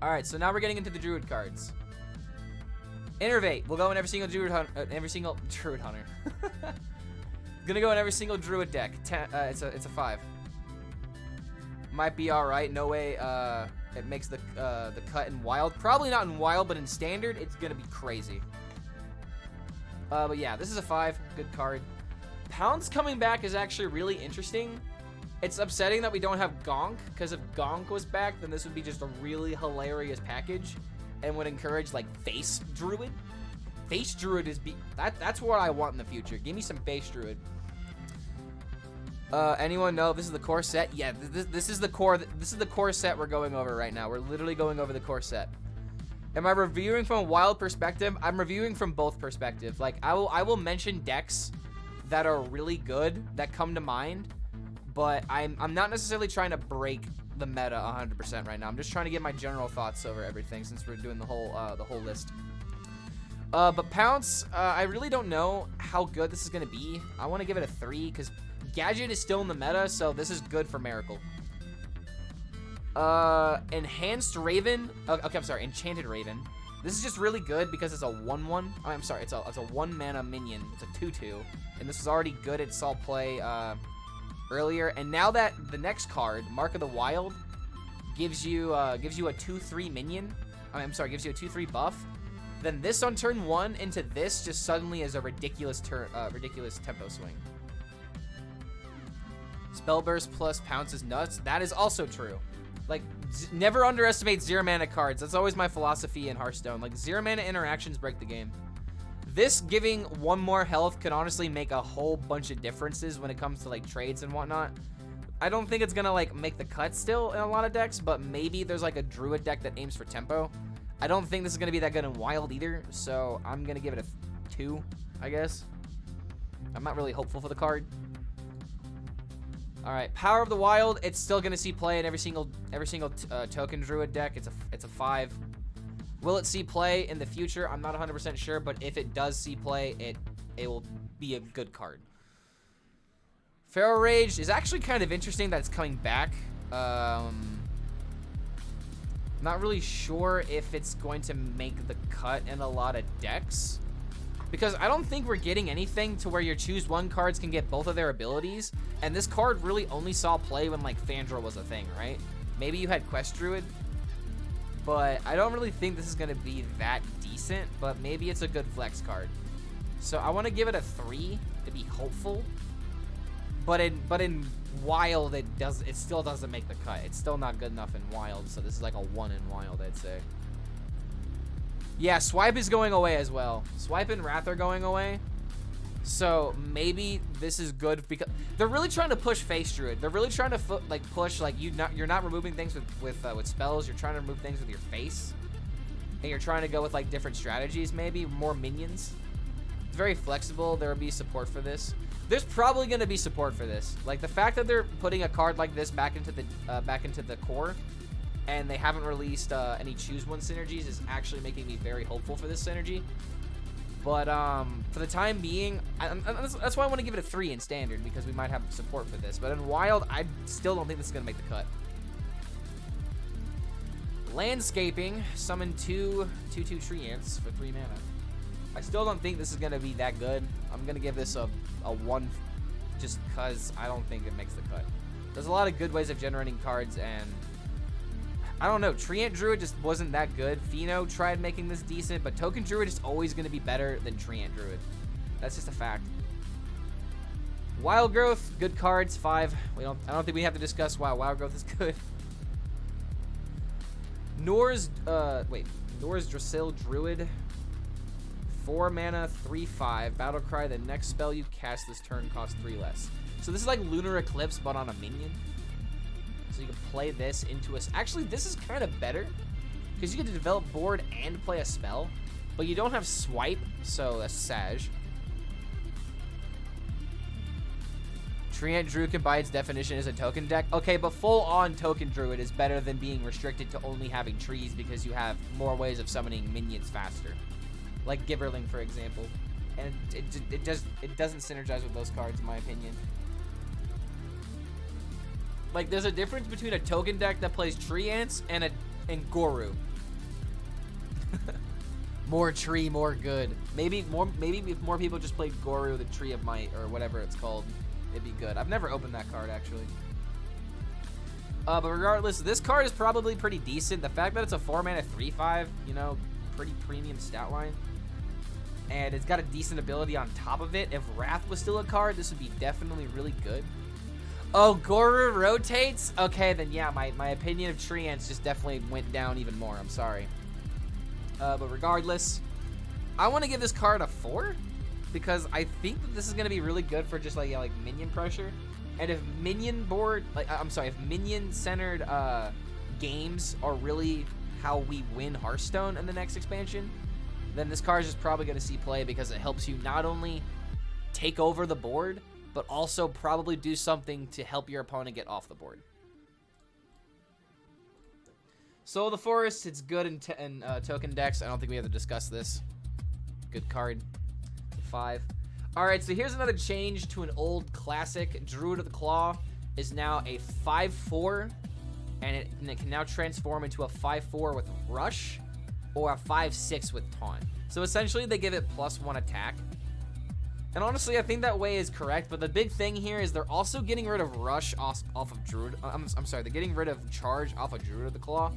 All right, so now we're getting into the Druid cards. Innervate. We'll go in every single Druid hunter. Gonna go in every single Druid deck. It's a 5. Might be all right. No way. It makes the cut in Wild. Probably not in Wild, but in Standard, it's gonna be crazy. But yeah, this is a 5. Good card. Pounce coming back is actually really interesting. It's upsetting that we don't have Gonk, because if Gonk was back, then this would be just a really hilarious package and would encourage, like, Face Druid. Face Druid is... That's what I want in the future. Give me some Face Druid. Anyone know this is the core set? Yeah, this is the core set we're going over right now. We're literally going over the core set. Am I reviewing from a Wild perspective? I'm reviewing from both perspectives. Like, I will mention decks that are really good that come to mind, but I'm not necessarily trying to break the meta 100% right now. I'm just trying to get my general thoughts over everything since we're doing the whole list. But Pounce, I really don't know how good this is gonna be. I want to give it a 3 because Gadget is still in the meta, so this is good for Miracle. Enhanced Raven. Okay, I'm sorry, Enchanted Raven. This is just really good because it's a 1/1. Oh, I'm sorry, it's a 1 mana minion. It's a 2/2, and this was already good. It saw play earlier, and now that the next card, Mark of the Wild, gives you a 2/3 minion. I'm sorry, gives you a 2/3 buff. Then this on turn 1 into this just suddenly is a ridiculous tempo swing. Spell Burst plus Pounce is nuts. That is also true. Like, never underestimate 0 mana cards. That's always my philosophy in Hearthstone. Like, 0 mana interactions break the game. This giving 1 more health could honestly make a whole bunch of differences when it comes to, like, trades and whatnot. I don't think it's gonna, like, make the cut still in a lot of decks, but maybe there's, like, a Druid deck that aims for tempo. I don't think this is gonna be that good in Wild either, so I'm gonna give it a 2, I guess. I'm not really hopeful for the card. All right, Power of the Wild. It's still gonna see play in every single token Druid deck. It's a 5. Will it see play in the future? I'm not 100% sure, but if it does see play, it will be a good card. Feral Rage is actually kind of interesting that it's coming back. Not really sure if it's going to make the cut in a lot of decks, because I don't think we're getting anything to where your choose 1 cards can get both of their abilities, and this card really only saw play when, like, Fandral was a thing, right? Maybe you had Quest Druid, but I don't really think this is going to be that decent, but maybe it's a good flex card. So I want to give it a 3 to be hopeful, but in Wild, it still doesn't make the cut. It's still not good enough in Wild, so this is like a 1 in Wild, I'd say. Yeah, Swipe is going away as well. Swipe and Wrath are going away. So maybe this is good because they're really trying to push Face Druid. They're really trying to push you're not removing things with spells. You're trying to remove things with your face, and you're trying to go with like different strategies. Maybe more minions. It's very flexible. There will be support for this. There's probably going to be support for this. Like the fact that they're putting a card like this back into the core, and they haven't released any choose 1 synergies is actually making me very hopeful for this synergy. But for the time being, that's why I want to give it a 3 in Standard, because we might have support for this. But in Wild, I still don't think this is going to make the cut. Landscaping, summon 2/2 Tree Ants for 3 mana. I still don't think this is going to be that good. I'm going to give this a 1 just because I don't think it makes the cut. There's a lot of good ways of generating cards, and I don't know. Tree Ant Druid just wasn't that good. Pheno tried making this decent, but Token Druid is always going to be better than Tree Ant Druid. That's just a fact. Wild Growth, good cards, 5. I don't think we have to discuss why Wild Growth is good. Nordrassil Druid, 4 mana, 3/5. Battle Cry. The next spell you cast this turn costs 3 less. So this is like Lunar Eclipse, but on a minion. So you can play this into a... Actually, this is kind of better, because you get to develop board and play a spell, but you don't have Swipe, so that's Sag. Tree Ant Druid can, by its definition, is a token deck. Okay, but full-on Token Druid is better than being restricted to only having trees, because you have more ways of summoning minions faster. Like Gibberling, for example. And it doesn't synergize with those cards, in my opinion. Like, there's a difference between a token deck that plays Tree Ants and Goru. More tree, more good. Maybe if more people just played Goru, the Tree of Might, or whatever it's called, it'd be good. I've never opened that card, actually. But regardless, this card is probably pretty decent. The fact that it's a 4-mana 3/5, you know, pretty premium stat line. And it's got a decent ability on top of it. If Wrath was still a card, this would be definitely really good. Oh, Goru rotates? Okay, then yeah, my opinion of Treants just definitely went down even more. I'm sorry. But regardless, I want to give this card a 4 because I think that this is going to be really good for just like minion pressure. And if minion board, if minion centered games are really how we win Hearthstone in the next expansion, then this card is just probably going to see play because it helps you not only take over the board, but also probably do something to help your opponent get off the board. So the Forrest, it's good in token decks. I don't think we have to discuss this. Good card. 5. Alright, so here's another change to an old classic. Druid of the Claw is now a 5/4, and it can now transform into a 5/4 with Rush, or a 5/6 with Taunt. So essentially, they give it +1 attack. And honestly, I think that way is correct, but the big thing here is they're also getting rid of Rush off of Druid. I'm sorry, they're getting rid of Charge off of Druid of the Claw,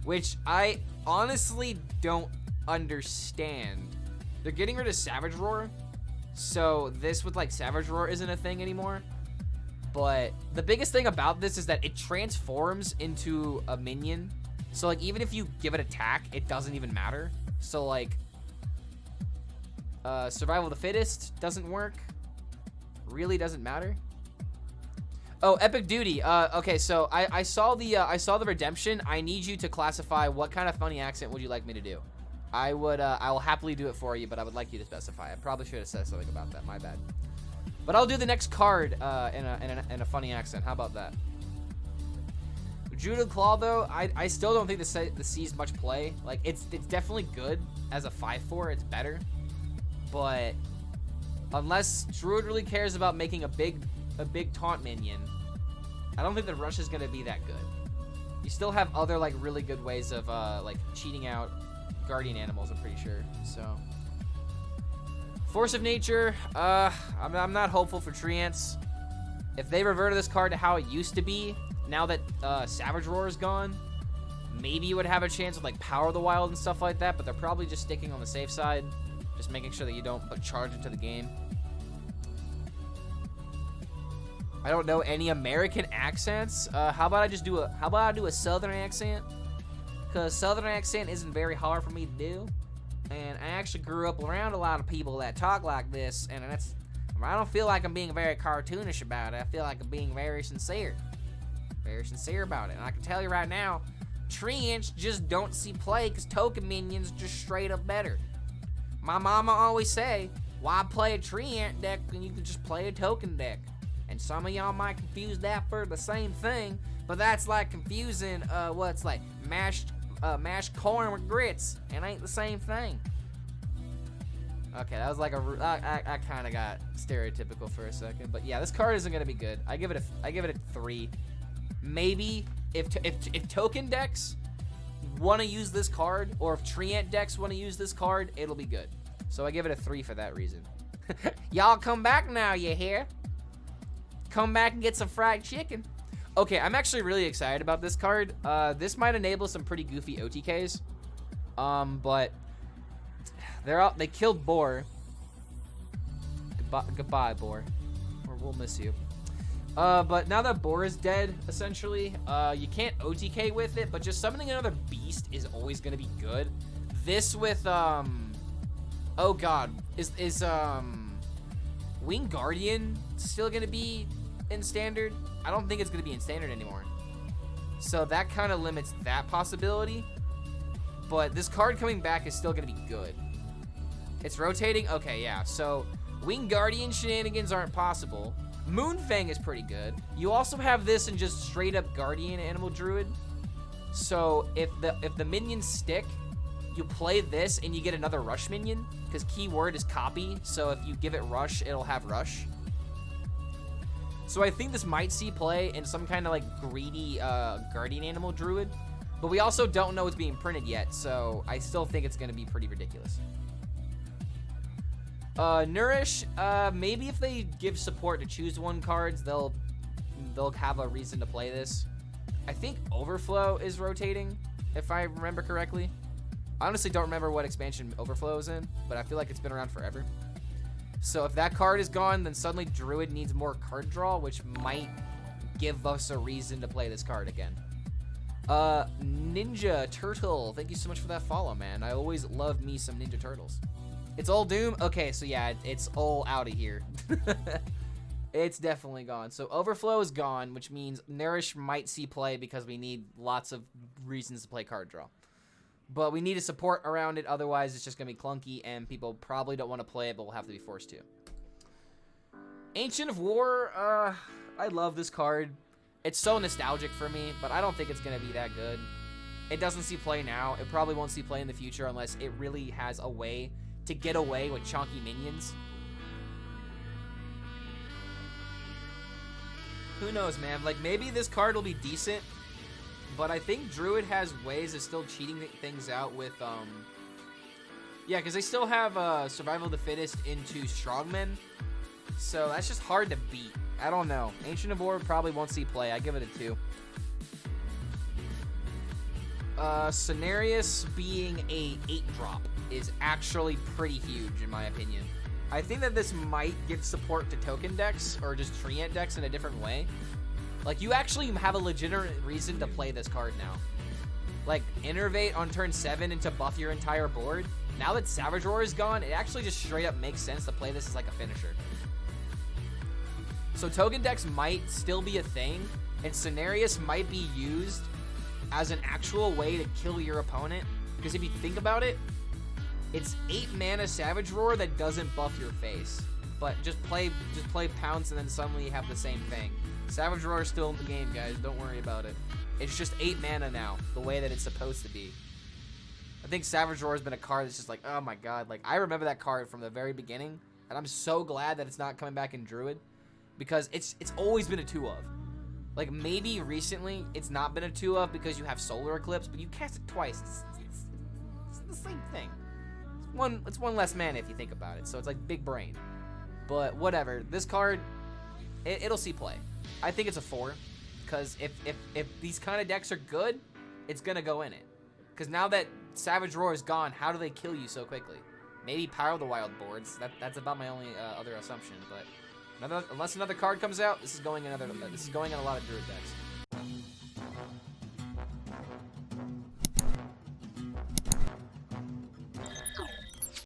which I honestly don't understand. They're getting rid of Savage Roar, so this with like Savage Roar isn't a thing anymore. But the biggest thing about this is that it transforms into a minion. So like even if you give it attack, it doesn't even matter. So like Survival of the Fittest doesn't work. Really doesn't matter. Oh, Epic Duty. Okay, so I saw the redemption. I need you to classify what kind of funny accent would you like me to do. I will happily do it for you, but I would like you to specify. I probably should have said something about that. My bad. But I'll do the next card in a funny accent. How about that? Druid of the Claw, though, I still don't think this sees much play. Like it's definitely good as a 5/4. It's better, but unless Druid really cares about making a big taunt minion, I don't think the Rush is gonna be that good. You still have other like really good ways of like cheating out guardian animals, I'm pretty sure. So Force of Nature, I'm not hopeful for Treants. If they reverted this card to how it used to be, now that Savage Roar is gone, maybe you would have a chance with like Power of the Wild and stuff like that, but they're probably just sticking on the safe side, just making sure that you don't charge into the game. I don't know any American accents. How about I do a Southern accent? Because Southern accent isn't very hard for me to do. And I actually grew up around a lot of people that talk like this, and I don't feel like I'm being very cartoonish about it. I feel like I'm being very sincere. Very sincere about it. And I can tell you right now, Treants just don't see play because token minions just straight up better. My mama always say, why play a Treant deck when you can just play a token deck? And some of y'all might confuse that for the same thing, but that's like confusing what's like mashed corn with grits. It ain't the same thing. Okay, that was like I kind of got stereotypical for a second, but yeah, this card isn't gonna be good. I give it a 3. Maybe if token decks want to use this card, or if Treant decks want to use this card, it'll be good. So I give it a 3 for that reason. Y'all come back now, you hear? Come back and get some fried chicken. Okay, I'm actually really excited about this card. This might enable some pretty goofy OTKs. But they killed Boar. Goodbye, Boar. Or we'll miss you. But now that Boar is dead, essentially, you can't OTK with it, but just summoning another beast is always gonna be good. This with oh god, is Winged Guardian still gonna be in standard? I don't think it's gonna be in standard anymore. So that kind of limits that possibility. But this card coming back is still gonna be good. It's rotating? Okay, yeah. So Winged Guardian shenanigans aren't possible. Moonfang is pretty good. You also have this in just straight up Guardian Animal Druid. So if the minions stick, you play this and you get another Rush minion, because keyword is copy. So if you give it Rush, it'll have Rush. So I think this might see play in some kind of like greedy Guardian Animal Druid. But we also don't know it's being printed yet, so I still think it's going to be pretty ridiculous. Nourish, maybe if they give support to choose one cards, they'll have a reason to play this. I think Overflow is rotating, if I remember correctly. I honestly don't remember what expansion Overflow is in, but I feel like it's been around forever. So if that card is gone, then suddenly Druid needs more card draw, which might give us a reason to play this card again. Ninja Turtle, thank you so much for that follow, man. I always love me some Ninja Turtles. It's all Doom? Okay, so yeah, it's all out of here. It's definitely gone. So Overflow is gone, which means Nourish might see play because we need lots of reasons to play card draw. But we need a support around it, otherwise it's just going to be clunky, and people probably don't want to play it, but we'll have to be forced to. Ancient of War, I love this card. It's so nostalgic for me, but I don't think it's going to be that good. It doesn't see play now. It probably won't see play in the future unless it really has a way to get away with chunky minions. Who knows, man? Like, maybe this card will be decent, but I think Druid has ways of still cheating things out with, yeah, because they still have Survival of the Fittest into Strongmen, so that's just hard to beat. I don't know. Ancient of War probably won't see play. I give it a 2. Cenarius being a 8-drop is actually pretty huge, in my opinion. I think that this might give support to token decks or just treant decks in a different way. Like, you actually have a legitimate reason to play this card now. Like, Innervate on turn 7 and to buff your entire board. Now that Savage Roar is gone, it actually just straight up makes sense to play this as like a finisher. So token decks might still be a thing, and Cenarius might be used as an actual way to kill your opponent. Because if you think about it, it's 8 mana Savage Roar that doesn't buff your face. But just play Pounce and then suddenly you have the same thing. Savage Roar is still in the game, guys. Don't worry about it. It's just 8 mana now, the way that it's supposed to be. I think Savage Roar has been a card that's just like, oh my god. Like, I remember that card from the very beginning, and I'm so glad that it's not coming back in Druid, because it's always been a 2 of. Like, maybe recently it's not been a 2 of because you have Solar Eclipse, but you cast it twice. It's the same thing. It's one less mana if you think about it, so it's like big brain. But whatever, this card, it'll see play. I think it's a 4, because if these kind of decks are good, it's gonna go in it. Because now that Savage Roar is gone, how do they kill you so quickly? Maybe Power of the Wild boards. That's about my only other assumption. But unless another card comes out, this is going in a lot of Druid decks.